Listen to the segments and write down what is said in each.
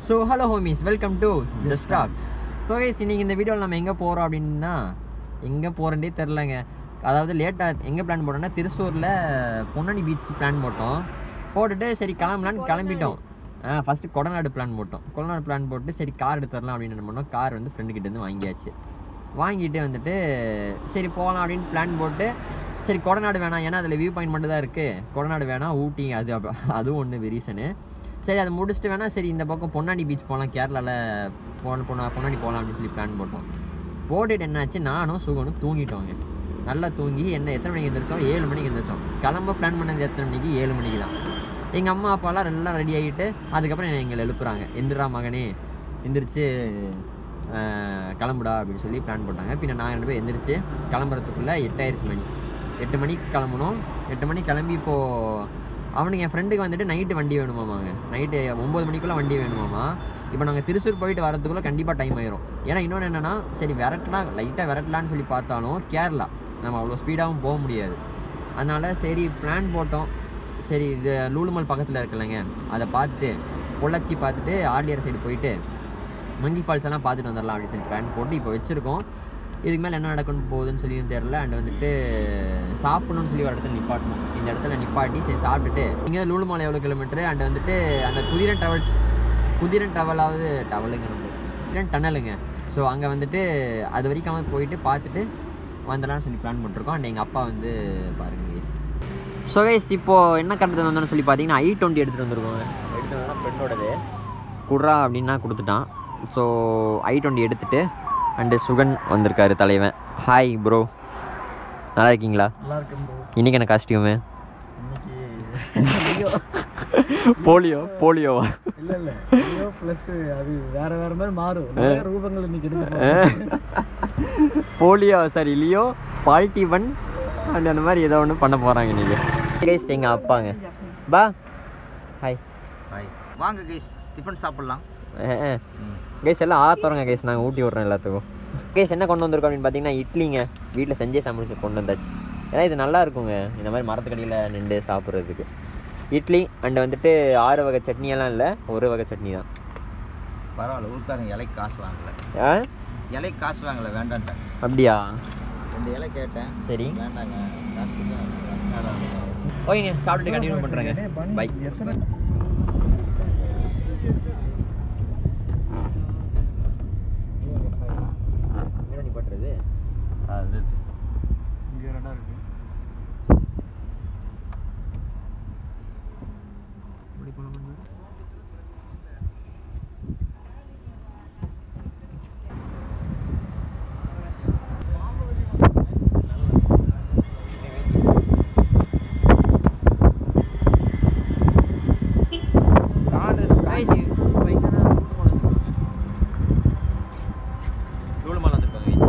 So hello homies, welcome to just talks. So guys, இன்றைக்கி இந்த வீடியோவில் நம்ம எங்கே போகிறோம் அப்படின்னா, எங்கே போகிறேன்டே தெரிலங்க. அதாவது லேட்டாக எங்கே பிளான் போட்டோம்னா, திருச்சூரில் பொன்னாடி பீச் பிளான் போட்டுட்டு சரி கிளம்பலான்னு கிளம்பிட்டோம். ஃபஸ்ட்டு கொடநாடு பிளான் போட்டோம். கொடநாடு பிளான் போட்டு சரி கார் எடுத்துடலாம் அப்படின்னு என்ன பண்ணோம். கார் வந்து ஃப்ரெண்டுக்கிட்டேருந்து வாங்கியாச்சு. வாங்கிட்டு வந்துட்டு சரி போகலாம் அப்படின்னு பிளான் போட்டு சரி கொடநாடு வேணாம், ஏன்னா அதில் வியூ பாயிண்ட் மட்டும் தான் இருக்குது. கொடநாடு வேணாம், ஊட்டி அதுவும் ஒன்று ரீசனு. சரி அதை முடிச்சுட்டு வேணால் சரி இந்த பக்கம் பொன்னாடி பீச் போகலாம், கேரளாவில் பொன்னாடி போகலாம் அப்படின்னு சொல்லி பிளான் போட்டுட்டு என்னாச்சு, நானும் சுகனும் தூங்கிட்டோங்க. நல்லா தூங்கி எத்தனை மணிக்கு எழுந்திரிச்சோம்? 7 மணிக்கு எழுந்திரிச்சோம். கிளம்ப பிளான் பண்ணது எத்தனை மணிக்கு? 7 மணிக்கு தான். எங்கள் அம்மா அப்பாலாம் எல்லாம் ரெடி ஆகிட்டு அதுக்கப்புறம் எங்களை எழுப்புறாங்க. எந்திரா மகனே, எந்திரிச்சு கிளம்புடா அப்படின்னு சொல்லி பிளான் போட்டாங்க. பின்ன நாங்கள் 2 பேர் எந்திரிச்சு கிளம்புறதுக்குள்ளே 8 ஆயிடுச்சு மணி. 8 மணிக்கு கிளம்பணும். 8 மணிக்கு கிளம்பி இப்போது அவனுக்கு என் ஃப்ரெண்டுக்கு வந்துட்டு நைட்டு வண்டி வேணுமாமாங்க. நைட்டு 9 மணிக்குள்ளே வண்டி வேணுமாமா. இப்போ நாங்கள் திருச்சூர் போயிட்டு வரதுக்குள்ளே கண்டிப்பாக டைம் ஆயிரும். ஏன்னா இன்னொன்று என்னென்னா, சரி லைட்டாக விரட்டலான்னு சொல்லி பார்த்தாலும் கேரளா நம்ம அவ்வளோ ஸ்பீடாகவும் போக முடியாது. அதனால் சரி பிளான் போட்டோம். சரி இது லூலுமால் பக்கத்தில் இருக்குல்லங்க, அதை பார்த்துட்டு பொள்ளாச்சி பார்த்துட்டு ஆர்டிஆர் சைடு போயிட்டு மங்கி ஃபால்ஸ் எல்லாம் பார்த்துட்டு வந்துடலாம் அப்படின்னு சொல்லி பிளான் போட்டு இப்போ வச்சுருக்கோம். இதுக்கு மேலே என்ன நடக்கணும் போகுதுன்னு சொல்லியும் தெரில. அண்ட் வந்துட்டு சாப்பிடணும்னு சொல்லி ஒரு இடத்துல நிப்பாட்டணும். இந்த இடத்துல நிப்பாட்டி சரி சாப்பிட்டுட்டு இங்கே லூலுமால் எவ்வளோ கிலோமீட்டரு, அண்ட் வந்துட்டு அந்த குதிரன் டவலாவது டனலுங்க. ஸோ அங்கே வந்துட்டு அது வரைக்கும் போயிட்டு பார்த்துட்டு வந்துடலாம்னு சொல்லி பிளான் பண்ணிருக்கோம். அண்ட் எங்கள் அப்பா வந்து பாருங்கள் கைஸ். ஸோ கைஸ், இப்போது என்ன கருத்து வந்தோன்னு சொல்லி பார்த்தீங்கன்னா i20 எடுத்துகிட்டு வந்துருக்கோங்க. எடுத்துகிட்டு வந்தோம்னா ஃப்ரெண்டோடது குட்ரா அப்படின்னா கொடுத்துட்டான். ஸோ i20 எடுத்துகிட்டு அண்டு சுகன் வந்திருக்காரு தலைவன். ஹாய் ப்ரோ, நல்லா இருக்கீங்களா? நல்லா இருக்கேன் ப்ரோ. இன்றைக்கி என்ன காஸ்டியூமு? போலியோவா? இல்லை லியோ ப்ளஸ் அது வேறு மாதிரி மாறும். நிறைய ரூபங்கள் இன்னைக்கு எடுத்து போலியோ சாரி லியோ பால்டிவன் அண்ட் அந்த மாதிரி ஏதோ ஒன்று பண்ண போகிறாங்க நீங்கள். கைஸ் எங்கள் அப்பாங்க. பா ஹாய் வாங்க கைஸ், டிஃபன் சாப்பிட்லாம். கைஸ் எல்லாம் ஆத்தோறங்க கைஸ், நாங்கள் ஊட்டி விட்றோம் எல்லாத்துக்கும். கைஸ் என்ன கொண்டு வந்திருக்கோம் அப்படின்னு பார்த்தீங்கன்னா, இட்லிங்க. வீட்டில் செஞ்சே சமைச்சு கொண்டு வந்தாச்சு. ஏன்னா இது நல்லா இருக்குங்க இந்த மாதிரி மரத்துக்கடியில் நின்று சாப்பிட்றதுக்கு. இட்லி அண்ட் வந்துட்டு 6 வகை சட்னியெல்லாம் இல்லை, 1 வகை சட்னி தான். பரவாயில்ல, ஊருக்காரங்க இலைக்கு காசு வாங்கலை. இலைக்கு காசு வாங்கலை, வேண்டான்ட்டாங்க. அப்படியா? 2 இலை கேட்டேன். சரி வேண்டாங்க, காசு ஓகேங்க, சாப்பிட்டுட்டு கண்டினியூ பண்ணுறேங்க. பை. பண்றது அது இங்கே ரெண்டா இருக்கு. இப்படி போன பண்ணு. லூலுமால் வந்துருக்கோம் கைஸ்.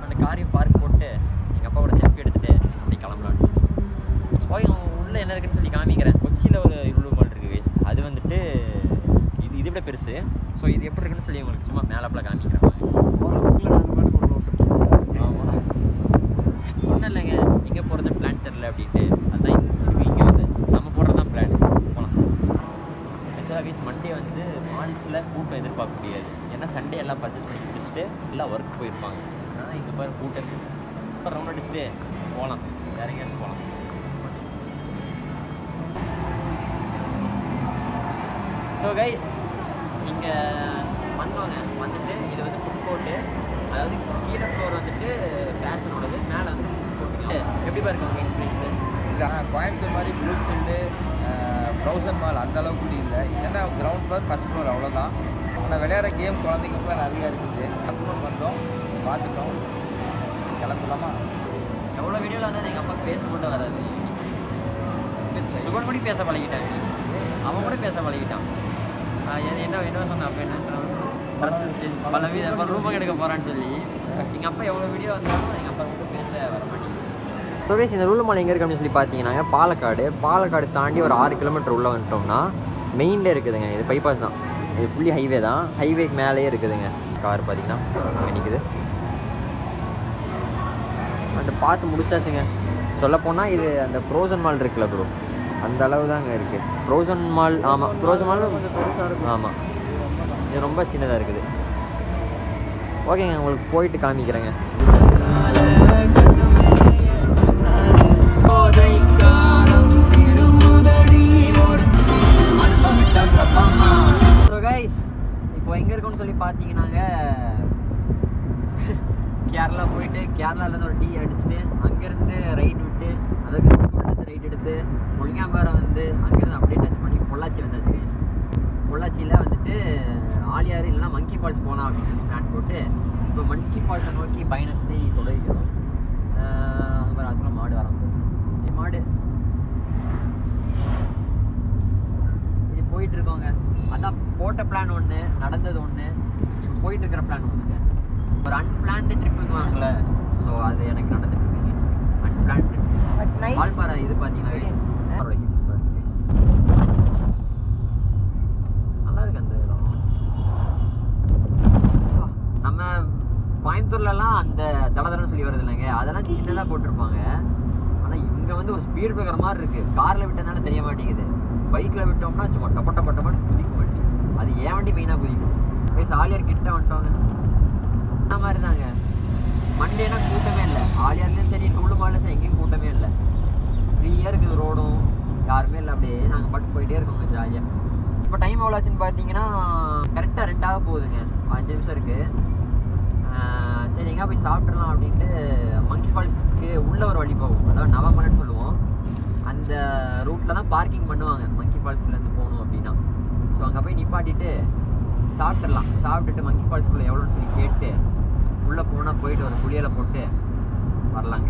அந்த காரையும் பார்க் போட்டு எங்கள் அப்பாவோட செல்ஃபி எடுத்துகிட்டு அப்படி கிளம்பலாம். போய் உள்ளே என்ன இருக்குன்னு சொல்லி காமிக்கிறேன். கொச்சியில் ஒரு லூலுமால் இருக்குது கைஸ். அது வந்துட்டு இதை விட பெருசு. ஸோ இது எப்படி இருக்குன்னு சொல்லி உங்களுக்கு சும்மா மேலப்பில் காமிக்கிறேன். ஆமாம், சொன்னேன் இல்லைங்க எங்கே போகிறது பிளான் தெரில அப்படின்ட்டு. அதுதான் இதுக்கு இங்கே வந்துச்சு. நம்ம போடுறது தான் பிளான். போகலாம். ஆக்சுவலாக கைஸ் மண்டே வந்து மால்ஸில் கூட்டம் எதிர்பார்க்க முடியாது. ஏன்னா சண்டே எல்லாம் பர்ச்சேஸ் பண்ணி முடிச்சுட்டு எல்லாம் ஒர்க் போயிருப்பாங்க. ஆனால் இங்கே பாரு கூட்டம் இப்போ ரவுண்ட் அடிச்சுட்டு போகலாம், வேற எங்கேயாவது போகலாம். ஸோ கைஸ் இங்கே வந்தோங்க. வந்துட்டு இது வந்து ஃபுட் கோர்ட்டு. அதாவது கீழே ஃப்ளோர் வந்துட்டு ஃபேஷனோடது, மேலே வந்து ஃபுட் கோர்ட்டுங்க. எப்படி பாருங்க உங்கள் எக்ஸ்பீரியன்ஸு? இல்லை கோயம்புத்தூர் மாதிரி ப்ளூ ஃபீல்டு ப்ரௌசர் மால் அந்த அளவுக்கு இல்லை. ஏன்னா கிரவுண்ட் ஃப்ளோர் ஃபஸ்ட் ஃப்ளோர் அவ்வளோதான். ஆனால் விளையாடுற கேம் குழந்தைங்களுக்குலாம் நிறையா இருக்குது. அதுவும் வந்தோம், பார்த்துட்டோம், கிளம்பலாமா? எவ்வளோ வீடியோவில் வந்து எங்கள் அப்பா பேச மட்டும் வராது. சுகன் கூட பேச பழகிட்டாங்க, அவன் கூட பேச பழகிட்டான். என்ன சொன்னேன் அப்போ என்ன சொன்ன பல ரூபாய் எடுக்க போகிறான்னு சொல்லி எங்கள் அப்பா எவ்வளோ வீடியோ வந்தாலும் எங்கள் அப்பா மட்டும் பேச வர மாட்டேங்குது. ஸோ கைஸ் இந்த லூலுமால் எங்கே இருக்குது அப்படின்னு சொல்லி பார்த்தீங்கன்னா, பாலக்காடு தாண்டி ஒரு 6 கிலோமீட்டர் உள்ளே வந்துட்டோம்னா மெயினில் இருக்குதுங்க. இது பைபாஸ் தான், இது ஃபுல்லி ஹைவே தான். ஹைவேக்கு மேலேயே இருக்குதுங்க. கார் பார்த்தீங்கன்னா அங்கே நிற்குது. அந்த பார்த்து முடிச்சாச்சுங்க. சொல்லப்போனால் இது அந்த ஃப்ரோசன் மால் இருக்குல்ல ப்ரோ, அந்த அளவு தாங்க இருக்குது. ப்ரோசன் மால், ஆமாம் ப்ரோசன் மால் கொஞ்சம் பெருசாக இருக்கும். ஆமாம், இது ரொம்ப சின்னதாக இருக்குது. ஓகேங்க, உங்களுக்கு போயிட்டு காமிக்கிறேங்க. கைஸ், இப்போ எங்கே இருக்கோம்னு சொல்லி பார்த்தீங்கன்னாங்க, கேரளா போயிட்டு கேரளாவிலேருந்து ஒரு டீ அடிச்சுட்டு அங்கேருந்து ரைட் விட்டு அதுக்கு ரைட் எடுத்து கொல்லியாம்பாறை வந்து அங்கேருந்து அப்படியே டச் பண்ணி பொள்ளாச்சி வந்தாச்சு கைஸ். பொள்ளாச்சியில் வந்துட்டு ஆலியார் இல்லைனா மங்கி ஃபால்ஸ் போகலாம் அப்படின்னு சொல்லி பிளான் போட்டு இப்போ மங்கி ஃபால்ஸை நோக்கி பயணத்தை தொடர்கிறோம். அங்கே அதுக்குள்ள மாடு வரோம். மாடு இப்படி போயிட்டுருக்கோங்க. அதான் போட்ட பிளான் ஒன்று, நடந்தது ஒன்று, இப்போ போயிட்டுருக்கிற பிளான் ஒன்றுங்க. ஒரு அன்பிளான்டு ட்ரிப்புங்குவாங்களே, ஸோ அது எனக்கு நடந்துட்டு இருக்குங்க. அன்பிளான்டு வால்பாறை இது பார்த்தீங்கன்னா நல்லா இருக்கு அந்த இடம். நம்ம கோயம்புத்தூர்லலாம் அந்த தடதடன்னு சொல்லி வருது இல்லைங்க, அதெல்லாம் சின்னதாக போட்டிருப்பாங்க. ஆனால் இங்கே வந்து ஒரு ஸ்பீட் பிரேக்கர் மாதிரி இருக்குது. காரில் விட்டதுனால தெரிய மாட்டேங்குது. பைக்கில் விட்டோம்னா சும்மா டப்பட்டப்பட்டப்பட்டு குதிக்கும் வண்டி. அது ஏன் வண்டி மெயினாக குதிக்கும். போய் ஆலியார் கிட்ட வந்துட்டோங்க. அந்த மாதிரி தாங்க. மண்டேனா கூட்டமே இல்லை. ஆலியார்லேயும் சரி நூலுமாலும் சரி எங்கேயும் கூட்டமே இல்லை. ஃப்ரீயாக இருக்குது ரோடும், யாருமே இல்லை. அப்படியே நாங்கள் பாட்டு போயிட்டே இருக்கோங்க ஜாலியாக. இப்போ டைம் எவ்வளோ ஆச்சுன்னு பார்த்தீங்கன்னா கரெக்டாக 2 போகுதுங்க. 5 நிமிஷம் இருக்குது. சரி எங்கே போய் சாப்பிட்றலாம் அப்படின்ட்டு மங்கி ஃபால்ஸுக்கு உள்ள ஒரு வழி போகும், அதாவது நவமலைன்னு சொல்லுவோம். அந்த ரூட்டில் தான் பார்க்கிங் பண்ணுவாங்க மங்கி ஃபால்ஸ்லேருந்து போகணும் அப்படின்னா. ஸோ அங்கே போய் நிப்பாட்டிட்டு சாப்பிட்றலாம். சாப்பிட்டுட்டு மங்கி ஃபால்ஸ்குள்ளே எவ்வளோன்னு சொல்லி கேட்டு உள்ளே போனால் போயிட்டு ஒரு குளியலை போட்டு வரலாங்க.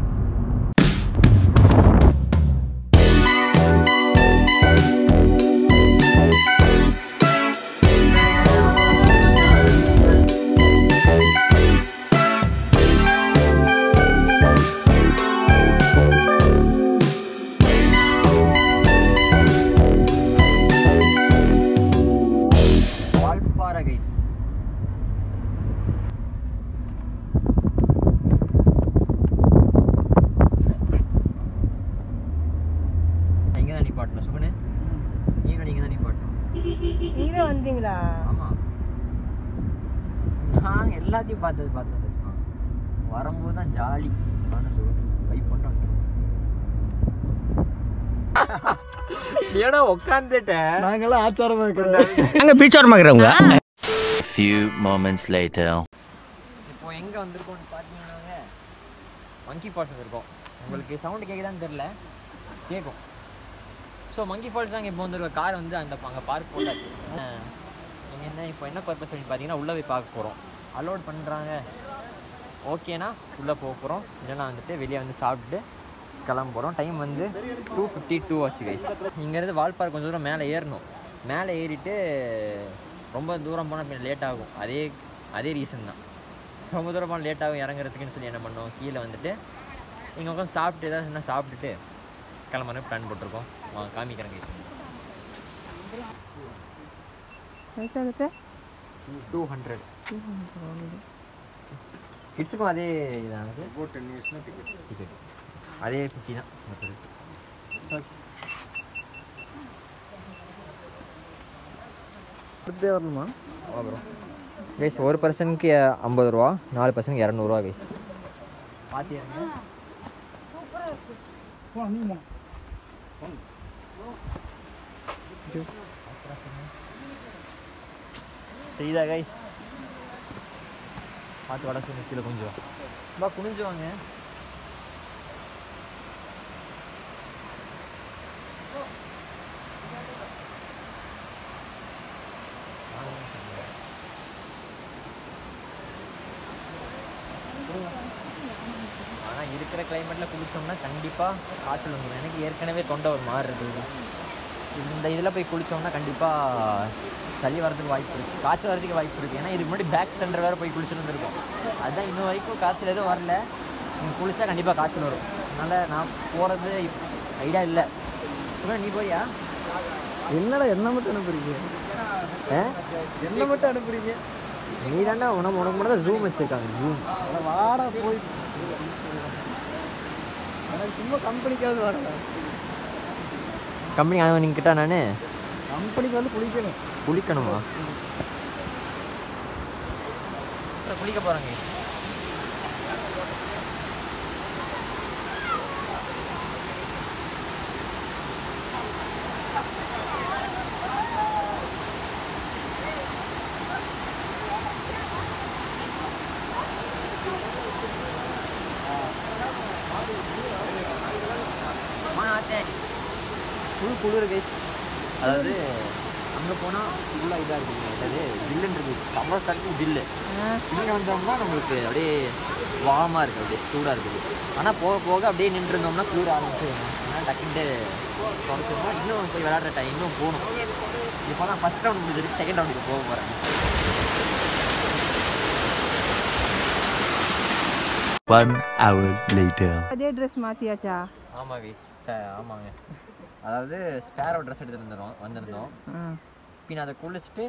வந்தீங்களா? ஆமாம், நாங்கள் எல்லாத்தையும் பார்த்து வரும்போது தான் ஜாலி. வைப் பண்ணுறோம். ஏன்னா உட்காந்துட்டேன். நாங்களாம் ஆச்சாரமாக இருக்கிறோம். நாங்கள் பீச்சாரமாக இருக்கிறவங்க. Few moments later. இப்போ எங்கே வந்திருக்கோம்னு பார்த்தீங்கன்னாங்க மங்கி ஃபால்ஸ் வந்திருக்கோம். உங்களுக்கு சவுண்டு கேட்குதான்னு தெரில, கேட்கும். ஸோ மங்கி ஃபால்ஸ் தாங்க இப்போ வந்துருக்க. கார் வந்து அங்கே பார்க் போட்டாச்சு. நீங்கள் என்ன இப்போ என்ன பர்பஸ் அப்படின்னு பார்த்தீங்கன்னா உள்ளே போய் பார்க்க போகிறோம். அலோட் பண்ணுறாங்க ஓகேனா உள்ளே போக போகிறோம். இல்லைன்னா வந்துட்டு வெளியே வந்து சாப்பிட்டு கிளம்ப போகிறோம். டைம் வந்து 2:52 ஆச்சு கைஸ். இங்கேருந்து வால்பாறை கொஞ்சம் தூரம் மேலே ஏறணும். மேலே ஏறிட்டு ரொம்ப தூரம் போனால் பின்ன லேட் ஆகும். அதே ரீசன் தான். ரொம்ப தூரம் போனால் லேட் ஆகும் இறங்குறதுக்குன்னு சொல்லி என்ன பண்ணோம், கீழே வந்துட்டு இங்கே உட்காந்து சாப்பிட்டு ஏதாவது என்ன சாப்பிட்டுட்டு கிளம்புறது பிளான் போட்டிருக்கோம். வாங்க காமிக்கிறேங்க. 200 கிட்ஸுக்கும் அதே இதானது. 10 நிமிஷம் டிக்கெட் அதே 50 தான். வரணுமா? அப்புறம் கைஸ் ஒரு பர்சனுக்கு 50 ரூபா, 4 பர்சனுக்கு 200 ரூபா கைஸ். பார்த்தியாங்க தெரியுதா கைஸ்? பார்த்து வடை சொல்லி கீழே கொஞ்சம் பா குனிஞ்சுவாங்க. ஆனால் இருக்கிற கிளைமேட்டில் குளித்தோம்னா கண்டிப்பாக காய்ச்சல் வந்துடும். எனக்கு ஏற்கனவே தொண்டை ஒரு மாதிரி இருக்குது. இந்த இதில் போய் குளித்தோம்னா கண்டிப்பாக சளி வரதுக்கு வாய்ப்பு இருக்குது, காய்ச்சல் வரதுக்கு வாய்ப்பு இருக்குது. ஏன்னா இதுக்கு முன்னாடி பேக் சென்டர் வேறு போய் குளிச்சுட்டு வந்துருக்கோம். அதுதான் இன்னும் வரைக்கும் காய்ச்சல் எதுவும் வரல. நீங்கள் குளித்தா கண்டிப்பாக காய்ச்சல் வரும். அதனால் நான் போகிறது ஐடியா இல்லை. நீ போயா? என்னடா என்ன மட்டும் அனுப்புறீங்க? என்ன மட்டும் அனுப்புறீங்க? நீ தாண்டா உனக்கு மட்டும் தான் ஜூம் வச்சுருக்காங்க. ஜூம் வாடா போய் எனக்கு சும்மா கம்பெனிக்காவது வாடா. கம்பெனி நீங்கள் கிட்ட நான் கம்பெனிக்கு வந்து குளிக்கணும். குளிக்கணுமா? குளிக்க போகிறேங்க. குளிர் கைஸ். அதாவது அங்கே போனால் ஃபுல்லாக இதாக இருக்குங்க. அதாவது ஜில்லுன்னு இருக்குது. சம்மர் ஸ்டார்டிங் ஜில்லு. இங்கே வந்தோம்னா நம்மளுக்கு அப்படியே வார்மாக இருக்குது, அப்படியே சூடாக இருக்குது. ஆனால் போக போக அப்படியே நின்றுருந்தோம்னா குளிர் ஆரம்பிச்சிடுங்க. ஆனால் டக்குன்ட்டு தொடச்சோம்னா இன்னும் போய் விளையாடுற டைம் இன்னும் போகணும். இப்போ நான் ஃபஸ்ட் ரவுண்ட் முடிஞ்சிருக்கு, செகண்ட் ரவுண்டுக்கு போக போகிறேன். 1 hour later. அதே ட்ரெஸ் மாற்றியாச்சா? ஆமாம் கைஸ், ஆமாங்க. அதாவது ஸ்பேரோ ட்ரெஸ் எடுத்துகிட்டு வந்திருந்தோம். பின் அதை குளிச்சுட்டு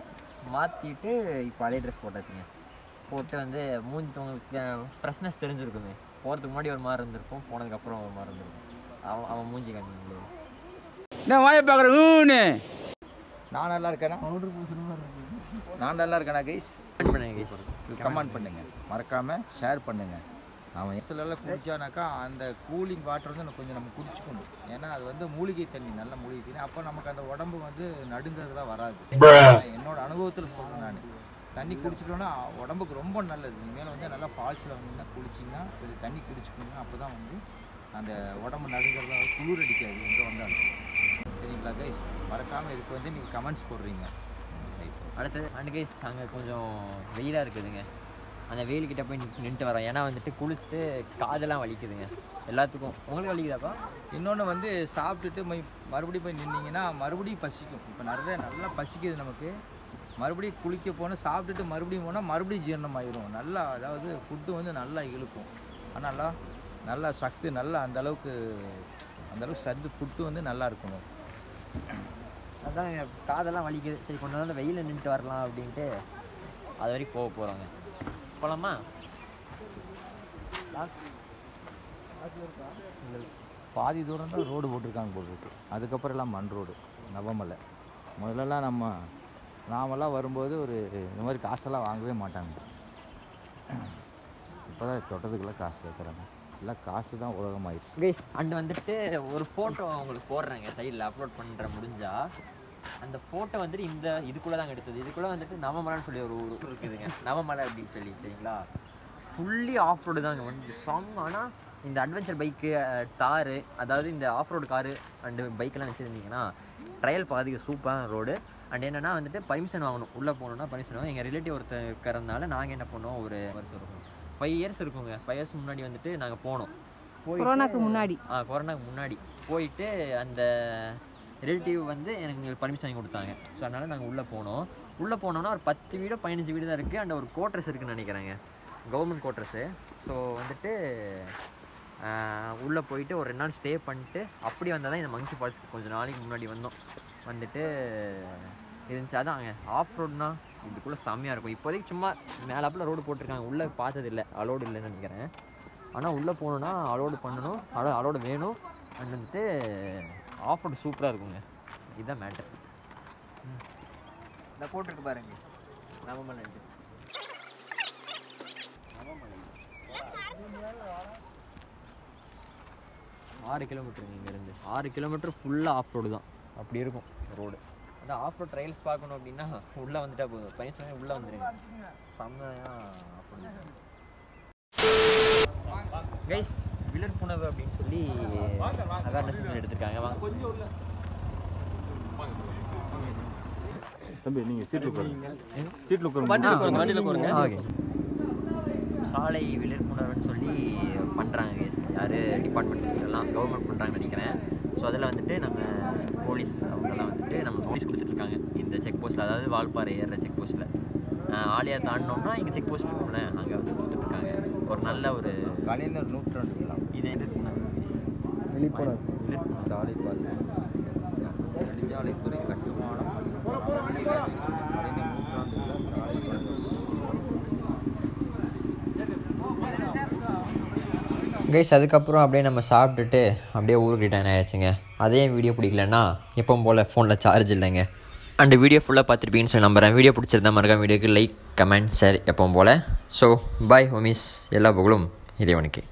மாற்றிட்டு இப்போ அதே ட்ரெஸ் போட்டாச்சுங்க. போட்டு வந்து மூஞ்சி உங்களுக்கு ஃப்ரெஷ்னஸ் தெரிஞ்சிருக்குமே. போகிறதுக்கு முன்னாடி ஒரு மாதிரி இருந்திருக்கும், போனதுக்கப்புறம் ஒரு மாதிரி இருந்திருக்கும். அவன் மூஞ்சி காமிங்க. நான் வாயை பார்க்குறேன். நான் நல்லா இருக்கேனா? நான் நல்லா இருக்கேனா கைஸ்? கமெண்ட் பண்ணுங்க கைஸ், கமெண்ட் பண்ணுங்கள், மறக்காமல் ஷேர் பண்ணுங்கள். அவன் எல்லாம் குடிச்சானாக்கா அந்த கூலிங் வாட்டர் வந்து கொஞ்சம் நம்ம குடிச்சுக்கணும். ஏன்னா அது வந்து மூலிகை தண்ணி, நல்ல மூலிகை தண்ணி. அப்போ நமக்கு அந்த உடம்பு வந்து நடுங்கிறதுலாம் வராது. என்னோட அனுபவத்தில் சொல்கிறேன் நான். தண்ணி குடிச்சிட்டோன்னா உடம்புக்கு ரொம்ப நல்லது. இனிமேல் வந்து நல்லா ஃபால்ஸில் வந்தீங்கன்னா குளிச்சிங்கன்னா இது தண்ணி குடிச்சுக்கோங்க. அப்போ தான் வந்து அந்த உடம்பு நடுங்கிறதுலாம் குளிர் அடிக்காது எங்கே வந்தாலும். சரிங்களா கைஸ்? மறக்காமல் இதுக்கு வந்து நீங்கள் கமெண்ட்ஸ் போடுறீங்க. அடுத்தது அண்ட் கைஸ், அங்கே கொஞ்சம் வெயிலாக இருக்குதுங்க. அந்த வெயில்கிட்ட போய் நின்றுட்டு வரோம். ஏன்னா வந்துட்டு குளிச்சுட்டு காதெல்லாம் வலிக்குதுங்க எல்லாத்துக்கும். உங்களுக்கு வலிக்குதாப்பா? இன்னொன்று வந்து சாப்பிட்டுட்டு மறுபடியும் போய் நின்னீங்கன்னா மறுபடியும் பசிக்கும். இப்போ நல்லா பசிக்குது நமக்கு. மறுபடியும் குளிக்க போனால் சாப்பிட்டுட்டு மறுபடியும் போனால் மறுபடியும் ஜீரணம் ஆயிரும். நல்லா அதாவது ஃபுட்டு வந்து நல்லா இழுக்கும். ஆனால் நல்லா சத்து நல்லா அந்தளவுக்கு சத்து ஃபுட்டு வந்து நல்லா இருக்கணும். அதான் காதெல்லாம் வலிக்குது. சரி கொஞ்ச நாள் வெயிலில் நின்றுட்டு வரலாம் அப்படின்ட்டு அது வரைக்கும் போக போகிறாங்க. போகலாமா? பாதி தூரம் தான் ரோடு போட்டிருக்காங்க போட்டுருக்கு. அதுக்கப்புறம் எல்லாம் மண் ரோடு, நவமலை. முதல்லலாம் நாமெல்லாம் வரும்போது இந்த மாதிரி காசெல்லாம் வாங்கவே மாட்டாங்க. இப்போ தான் தொட்டதுக்கெல்லாம் காசு கேட்குறாங்க. எல்லாம் காசு தான் உலகமாயிடுச்சு கைஸ். அண்ட் வந்துட்டு ஒரு ஃபோட்டோ உங்களுக்கு போடுறேங்க, சைடில் அப்லோட் பண்ணுற முடிஞ்சா. அந்த ஃபோட்டோ வந்துட்டு இதுக்குள்ளே தாங்க எடுத்தது. இதுக்குள்ளே வந்துட்டு நவமலைன்னு சொல்லி ஒரு ஊர் இருக்குதுங்க, நவமலை அப்படின்னு சொல்லி. சரிங்களா? ஃபுல்லி ஆஃப் ரோடு தாங்க வந்து சாங். ஆனால் இந்த அட்வென்ச்சர் பைக்கு, தாரு, அதாவது இந்த ஆஃப் ரோடு காரு அண்டு பைக்கெல்லாம் வச்சுருந்தீங்கன்னா ட்ரையல் பாதிக்கு சூப்பரான ரோடு. அண்ட் என்னென்னா வந்துட்டு பர்மிஷன் வாங்கணும். உள்ளே போகணுன்னா பர்மிஷன் வாங்கணும். எங்கள் ரிலேட்டிவ் ஒருத்தர் இருக்கிறதுனால நாங்கள் என்ன பண்ணோம், ஒரு வருஷம் இருக்கும், 5 இயர்ஸ் இருக்குங்க. 5 இயர்ஸ் முன்னாடி வந்துட்டு நாங்கள் போனோம். கொரோனாக்கு முன்னாடி கொரோனாக்கு முன்னாடி போயிட்டு அந்த ரிலேட்டிவ் வந்து எனக்கு பர்மிஷன் வாங்கி கொடுத்தாங்க. ஸோ அதனால் நாங்கள் உள்ளே போனோம். உள்ளே போனோன்னா ஒரு 10 வீடோ 15 வீடு தான் இருக்குது. அண்ட் ஒரு கோட்ரஸ் இருக்குதுன்னு நினைக்கிறேங்க, கவர்மெண்ட் கோட்ரஸு. ஸோ வந்துட்டு உள்ளே போயிட்டு ஒரு 2 நாள் ஸ்டே பண்ணிட்டு அப்படி வந்தால் தான் இந்த மங்கி ஃபால்ஸ்க்கு கொஞ்சம் நாளைக்கு முன்னாடி வந்தோம். வந்துட்டு இருந்துச்சு. அதாங்க ஆஃப் ரோடுனா இதுக்குள்ளே செம்மையாக இருக்கும். இப்போதைக்கு சும்மா மேலாப்பில் ரோடு போட்டிருக்காங்க. உள்ளே பார்த்ததில்லை, அலோடு இல்லைன்னு நினைக்கிறேன். ஆனால் உள்ளே போகணுன்னா அலோடு பண்ணணும், அலோடு வேணும். அண்ட் வந்துட்டு ஆஃப் ரோடு சூப்பராக இருக்குங்க. இதுதான் மேட்டர். இந்த போட்டிருக்கு பாருங்க, நவமலை. 6 கிலோமீட்டருங்க இங்கேருந்து. 6 கிலோமீட்டர் ஃபுல்லாக ஆஃப் ரோடு தான். அப்படி இருக்கும் ரோடு. அதான் ஆஃப் ரோட் ட்ரையல்ஸ் பார்க்கணும் அப்படின்னா உள்ளே வந்துட்டா போதும். பையன் உள்ளே வந்துடுங்க, செம்மையாக ஆஃப் ரோடு. கைஸ், விழிப்புணர்வு அப்படின்னு சொல்லி அவேர்னஸ் எடுத்திருக்காங்க. வாங்க தம்பி, நீங்கள் சீட்டில் உட்காருங்க. ஓகே. சாலை விழிப்புணர்வுன்னு சொல்லி பண்ணுறாங்க கைஸ். யார் டிபார்ட்மெண்ட் எல்லாம் கவர்மெண்ட் பண்ணுறாங்கன்னு நினைக்கிறேன். ஸோ அதில் வந்துட்டு நம்ம போலீஸ் அவங்கெல்லாம் வந்துட்டு நம்ம நோட்டீஸ் கொடுத்துட்ருக்காங்க இந்த செக் போஸ்ட்டில். அதாவது வால்பாறை ஏறுற செக் போஸ்ட்டில் ஆலியா தாண்டினோம்னா இங்கே செக் போஸ்ட் இருக்கும்ல, அங்கே வந்து கொடுத்துட்ருக்காங்க. ஒரு நல்ல ஒரு கலைஞர் நூற்றாண்டு இதே விழிப்புணர்வு சாலை பாதுகாப்பு நெடுஞ்சாலைத்துறை கட்டுமானம் கலைஞர் நூற்றாண்டுல சாலை பாதுகாப்பு. கைஸ் அதுக்கப்புறம் அப்படியே நம்ம சாப்பிட்டுட்டு அப்படியே ஊருக்கு ரிட்டர்ன் ஆயாச்சுங்க. அதே வீடியோ பிடிக்கலன்னா எப்பவும் போல் ஃபோனில் சார்ஜ் இல்லைங்க. அண்ட் வீடியோ ஃபுல்லாக பார்த்துருப்பீங்கன்னு சொல்லி நம்புறேன். வீடியோ பிடிச்சிருந்தா மறக்காம வீடியோக்கு லைக், கமெண்ட், ஷேர் எப்பவும் போல். ஸோ பாய் ஹோமிஸ், எல்லா புகழும் இறைவனுக்கு.